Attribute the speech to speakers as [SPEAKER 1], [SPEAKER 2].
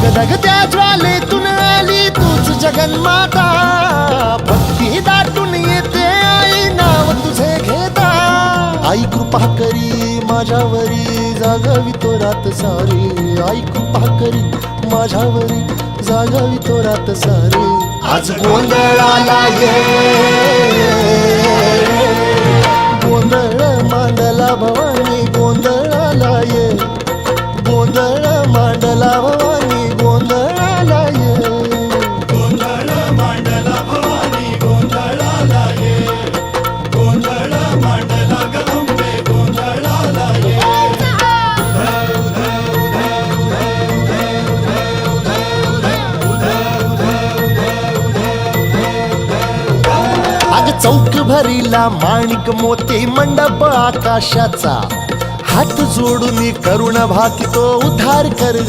[SPEAKER 1] धगधगत्या ज्वालेतून आली तूच जगन्माता, भक्ती दाटून येते आई नाव तुझे घेता. आई कृपा करी माझ्यावरी जागावी तो रात सारी, आई कृपा करी माझ्यावरी जागावी तो रात सारी. आज गोंधळाला ये, गोंधळ मांडला भवानी गोंधळाला ये, गोंधळ मांडला भवानी गोंधळाला ये.
[SPEAKER 2] गोंधळ मांडला भवानी गोंधळाला ये, गोंधळ मांडला गंगे गोंधळाला ये.
[SPEAKER 1] अग चौक भरीला माणिक मोती मंडप आकाशाचा, हात जोडून करुण भाकितो उद्धार कर